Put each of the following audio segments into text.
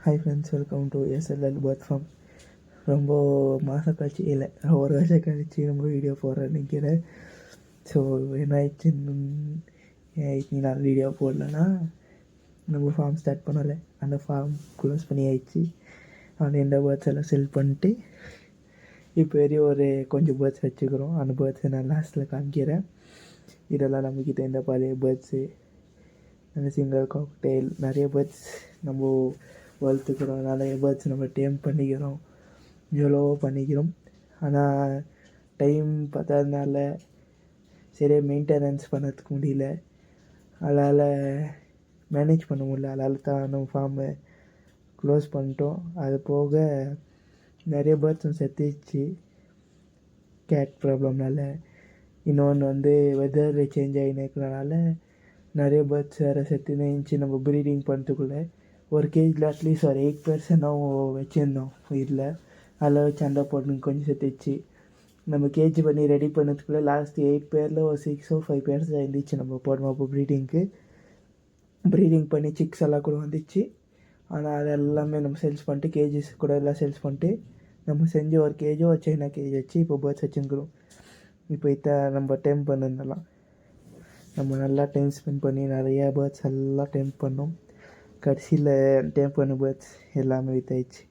Hi friends, welcome to SLL bird farm. ரொம்ப மாதம் கழிச்சு இல்லை, ஒரு வருஷம் கழிச்சு நம்ம வீடியோ போடுறேன் நினைக்கிறேன். ஸோ என்ன ஆயிடுச்சுன்னு நான் வீடியோ போடலன்னா நம்ம ஃபார்ம் ஸ்டார்ட் பண்ணலை. அந்த ஃபார்ம் க்ளோஸ் பண்ணி ஆயிடுச்சு. அந்த எந்த பேர்ட்ஸ் எல்லாம் செல் பண்ணிட்டு இப்போ வரையும் ஒரு கொஞ்சம் பேர்ட்ஸ் வச்சுக்கிறோம். அந்த பேர்ட்ஸை நான் லாஸ்ட்டில் காமிக்கிறேன். இதெல்லாம் நம்மக்கிட்ட இந்த பழைய பேர்ட்ஸு, அந்த சிங்கிள் காக்டெயில், நிறைய பேர்ட்ஸ் நம்ம வளர்த்துக்கிறோம். நிறைய பேர்ட்ஸ் நம்ம டேம் பண்ணிக்கிறோம், எவ்வளவோ பண்ணிக்கிறோம். ஆனால் டைம் பத்தாதனால சரியாக மெயின்டெனன்ஸ் பண்ணுறதுக்கு முடியல. அதனால் மேனேஜ் பண்ண முடியல. அதனால தான் நம்ம ஃபார்மை க்ளோஸ் பண்ணிட்டோம். அது போக நிறைய பேர்ட்ஸும் செத்துச்சு கேட் ப்ராப்ளம்னால. இன்னொன்று வெதர் சேஞ்ச் ஆகினு இருக்கிறனால நிறைய பேர்ட்ஸ் வேறு செத்துனே இருந்துச்சு. நம்ம ப்ரீடிங் பண்ணுறதுக்குள்ளே ஒரு கேஜில் அட்லீஸ்ட் ஒரு 8% வச்சுருந்தோம் இதில். அதில் வச்சு சண்டை போட்டுன்னு கொஞ்சம் செத்துச்சு. நம்ம கேஜி பண்ணி ரெடி பண்ணதுக்குள்ளே லாஸ்ட் 8 பேரில் ஒரு 6 or 5 பேர்ஸ் தான் இருந்துச்சு. நம்ம போடுவோம் அப்போ ப்ரீடிங் பண்ணி சிக்ஸ் எல்லாம் கூட வந்துச்சு. ஆனால் அது எல்லாமே நம்ம சேல்ஸ் பண்ணிட்டு கேஜிஸ் கூட எல்லாம் சேல்ஸ் பண்ணிட்டு நம்ம செஞ்ச ஒரு கேஜோ ஒரு சைனா கேஜ் வச்சு இப்போ பேர்ட்ஸ் வச்சுருக்கிறோம். இப்போ நம்ம டைம் பண்ணதெல்லாம் நம்ம நல்லா டைம் ஸ்பெண்ட் பண்ணி நிறையா பேர்ட்ஸ் எல்லாம் டைம் பண்ணோம். கடைசியில் டைம் பண்ண பேர்ட்ஸ் எல்லாமே வித்தாயிடுச்சு.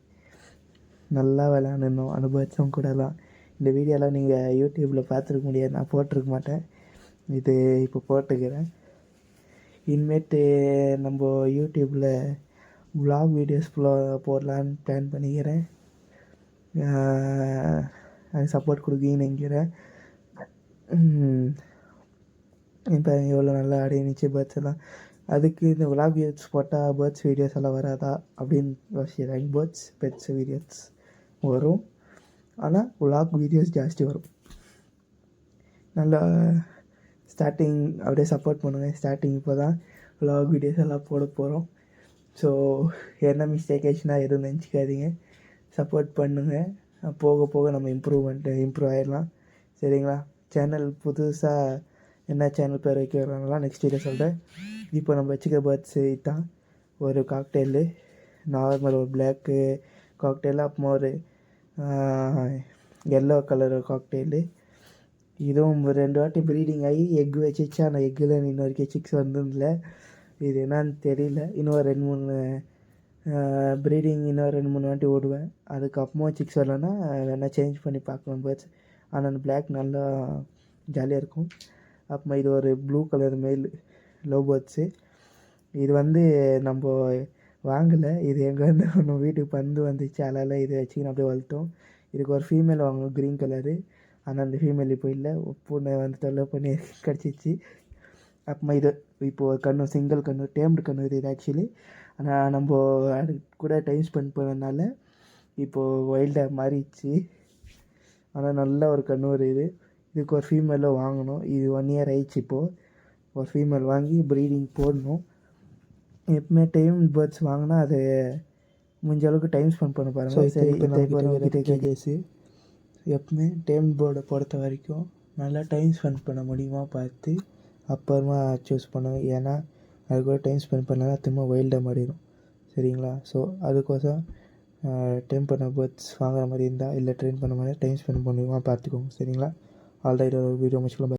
நல்லா விளையாடணும் அந்த பேர்ட்ஸும் கூடலாம். இந்த வீடியோலாம் நீங்கள் யூடியூப்பில் பார்த்துருக்க முடியாது, நான் போட்டிருக்க மாட்டேன். இது இப்போ போட்டுக்கிறேன். இனிமேட்டு நம்ம யூடியூப்பில் vlog வீடியோஸ் போடலான்னு பிளான் பண்ணிக்கிறேன். அது சப்போர்ட் கொடுக்குன்னு நினைக்கிறேன். இப்போ எவ்வளோ நல்லா அடையிச்சு பேர்ட்ஸ் எல்லாம். அதுக்கு இந்த vlog வீடியோஸ் போட்டால் பேர்ட்ஸ் வீடியோஸ் எல்லாம் வராதா அப்படின்னு யோசிக்கிறேன். பேர்ட்ஸ் பெட்ஸ் வீடியோஸ் வரும், ஆனால் vlog வீடியோஸ் ஜாஸ்தி வரும். நல்லா ஸ்டார்டிங் அப்படியே சப்போர்ட் பண்ணுங்கள். ஸ்டார்டிங் இப்போ தான் vlog வீடியோஸ் எல்லாம் போட போகிறோம். ஸோ என்ன மிஸ்டேக் ஆச்சுன்னா எதுவும் நினச்சிக்காதீங்க, சப்போர்ட் பண்ணுங்கள். போக போக நம்ம இம்ப்ரூவ் ஆகிடலாம். சரிங்களா? சேனல் புதுசாக என்ன சேனல் பேர் வைக்க வர்றாங்களா நெக்ஸ்ட் வீடியோ சொல்கிறேன். இப்போ நம்ம வச்சுக்க பேர்ட்ஸு தான் ஒரு காக்டெயிலு, நார்மல் ஒரு பிளாக்கு காக்டெயிலு, அப்புறமா ஒரு எல்லோ கலர் காக்டெயிலு. இதுவும் 2 வாட்டி ப்ரீடிங் ஆகி எக் வச்சிச்சு. ஆனால் எக்கில் இன்ன வரைக்கும் சிக்ஸ் வந்ததில்லை. இது என்னான்னு தெரியல. இன்னும் 2-3 ப்ரீடிங் இன்னும் 2-3 வாட்டி ஓடுவேன். அதுக்கப்புறமா சிக்ஸ் வரலன்னா வேணால் சேஞ்ச் பண்ணி பார்க்கலாம் பேர்ட்ஸ். ஆனால் அந்த பிளாக் நல்லா ஜாலியாக இருக்கும். அப்புறமா இது ஒரு blue colour mail love birds. இது நம்ம வாங்கலை, இது எங்கேருந்து நம்ம வீட்டுக்கு வந்துச்சு. அதனால் இதை வச்சுக்கின்னு அப்படியே வளர்த்தோம். இதுக்கு ஒரு ஃபீமேல் வாங்கணும், க்ரீன் கலரு. ஆனால் அந்த ஃபீமேல் இப்போ இல்லை, பொண்ணை தொல்லை பண்ணி கிடச்சிச்சு. அப்புறமா இது இப்போது கன்று, சிங்கிள் கன்று, டேம்டு கன்று இது ஆக்சுவலி. ஆனால் நம்ம அது கூட டைம் ஸ்பெண்ட் பண்ணதுனால இப்போது வைல்டாக மாறிடுச்சு. ஆனால் நல்ல ஒரு கன்று இது. இதுக்கு ஒரு ஃபீமேலும் வாங்கணும். இது 1 year ஆயிடுச்சு. இப்போது ஒரு ஃபீமேல் வாங்கி ப்ரீடிங் போடணும். எப்பவுமே டைம் பேர்ட்ஸ் வாங்கினா அது முடிஞ்ச அளவுக்கு டைம் ஸ்பெண்ட் பண்ண பாருங்கள். சரி, இப்போ கேஜஸு எப்பவுமே டைம் பேர்டை பொறுத்த வரைக்கும் நல்லா டைம் ஸ்பெண்ட் பண்ண முடியுமா பார்த்து அப்புறமா சூஸ் பண்ணுவேன். ஏன்னா அது கூட டைம் ஸ்பெண்ட் பண்ணால் திரும்ப வைல்டாக மாறிடும். சரிங்களா? ஸோ அதுக்கோசம் டைம் பண்ண பேர்ட்ஸ் வாங்குற மாதிரி இருந்தால், இல்லை ட்ரெயின் பண்ண மாதிரி டைம் ஸ்பெண்ட் பண்ணுவோமா பார்த்துக்கோங்க. சரிங்களா? ஆல்ரைட், ஒரு வீடியோ முடிச்சுக்கலாம்.